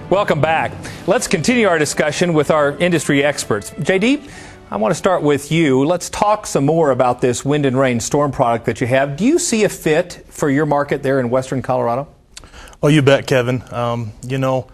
Welcome back. Let's continue our discussion with our industry experts. JD, I want to start with you. Let's talk some more about this wind and rain storm product that you have. Do you see a fit for your market there in western Colorado? Oh, you bet, Kevin. You know,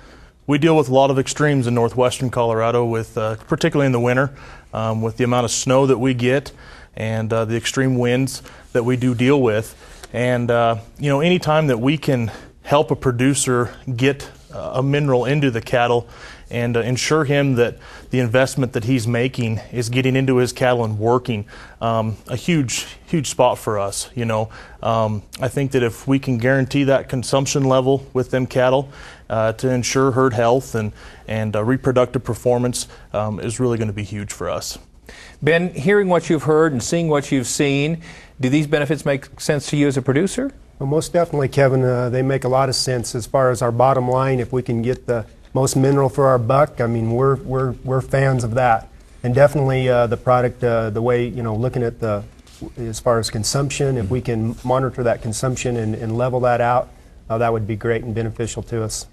we deal with a lot of extremes in northwestern Colorado, with particularly in the winter, with the amount of snow that we get and the extreme winds that we do deal with. And you know, anytime that we can help a producer get a mineral into the cattle and ensure him that the investment that he's making is getting into his cattle and working, a huge spot for us. You know, I think that if we can guarantee that consumption level with them cattle to ensure herd health and reproductive performance is really going to be huge for us. Ben, hearing what you've heard and seeing what you've seen, do these benefits make sense to you as a producer? Well, most definitely, Kevin. They make a lot of sense as far as our bottom line. If we can get the most mineral for our buck, I mean, we're fans of that. And definitely the product, the way, you know, looking at the as far as consumption, if we can monitor that consumption and level that out, that would be great and beneficial to us.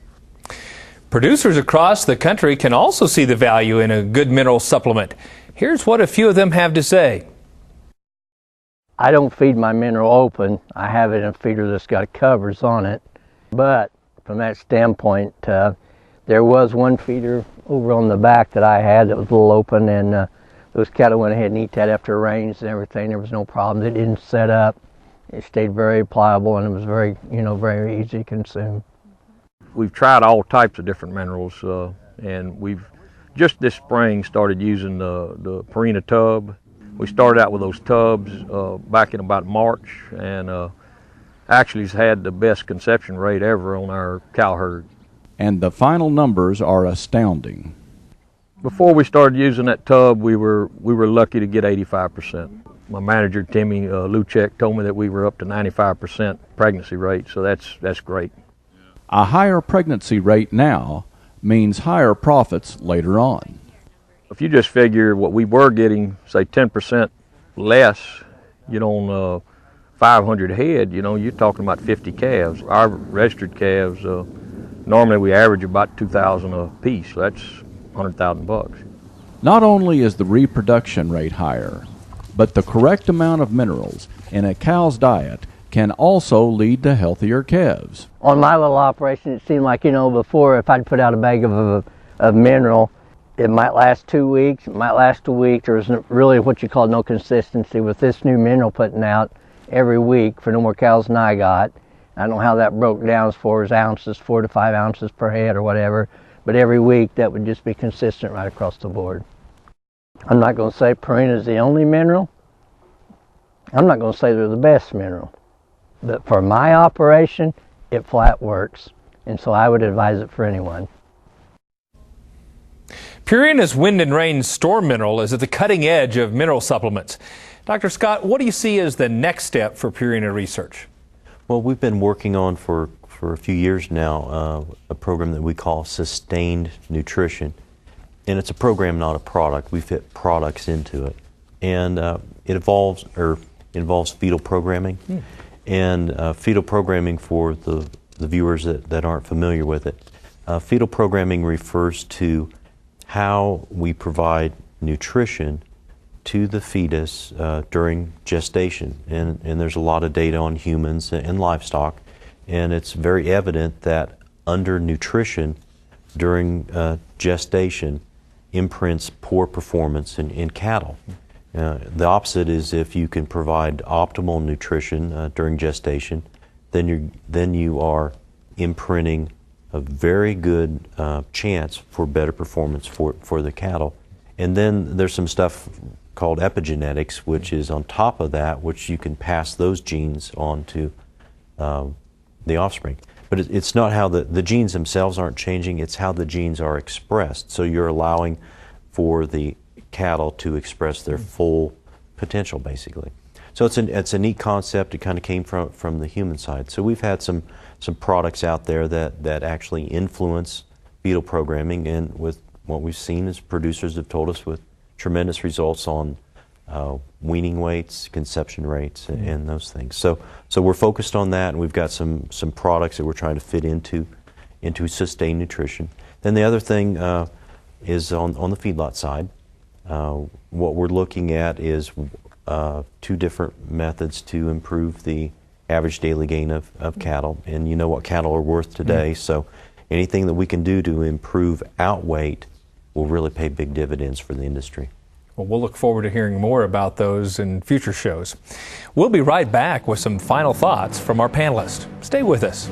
Producers across the country can also see the value in a good mineral supplement. Here's what a few of them have to say. I don't feed my mineral open. I have it in a feeder that's got covers on it. But from that standpoint, there was one feeder over on the back that I had that was a little open, and those cattle went ahead and ate that after it rains and everything. There was no problem. It didn't set up. It stayed very pliable, and it was very, you know, very easy to consume. We've tried all types of different minerals, and we've just this spring started using the Purina tub. We started out with those tubs back in about March, and actually has had the best conception rate ever on our cow herd. And the final numbers are astounding. Before we started using that tub, we were lucky to get 85%. My manager, Timmy Luchek, told me that we were up to 95% pregnancy rate, so that's great. A higher pregnancy rate now means higher profits later on. If you just figure what we were getting, say 10% less, you know, on 500 head, you know, you're talking about 50 calves. Our registered calves, normally we average about 2,000 a piece, so that's $100,000. Not only is the reproduction rate higher, but the correct amount of minerals in a cow's diet can also lead to healthier calves. On my little operation, it seemed like, you know, before if I'd put out a bag of mineral, it might last 2 weeks, it might last a week. There was really what you call no consistency. With this new mineral putting out every week for no more cows than I got, I don't know how that broke down as far as ounces, 4 to 5 ounces per head or whatever, but every week that would just be consistent right across the board. I'm not going to say Purina is the only mineral. I'm not going to say they're the best mineral. But for my operation, it flat works. And so I would advise it for anyone. Purina's Wind and Rain Storm Mineral is at the cutting edge of mineral supplements. Dr. Scott, what do you see as the next step for Purina research? Well, we've been working on for a few years now a program that we call Sustained Nutrition. And it's a program, not a product. We fit products into it. And it involves fetal programming. And fetal programming, for the viewers that aren't familiar with it, fetal programming refers to how we provide nutrition to the fetus during gestation. And there's a lot of data on humans and livestock, and it's very evident that undernutrition during gestation imprints poor performance in cattle. The opposite is if you can provide optimal nutrition during gestation, then you are imprinting a very good chance for better performance for the cattle. And then there's some stuff called epigenetics, which is on top of that, which you can pass those genes on to the offspring. But it's not how the genes themselves aren't changing, it's how the genes are expressed. So you're allowing for the cattle to express their full potential, basically. So it's a neat concept. It kind of came from the human side. So we've had some products out there that actually influence fetal programming, and with what we've seen is producers have told us with tremendous results on weaning weights, conception rates, and those things. So we're focused on that, and we've got some products that we're trying to fit into sustained nutrition. Then the other thing is on the feedlot side. What we're looking at is 2 different methods to improve the average daily gain of cattle. And you know what cattle are worth today, so anything that we can do to improve outweight will really pay big dividends for the industry. Well, we'll look forward to hearing more about those in future shows. We'll be right back with some final thoughts from our panelists. Stay with us.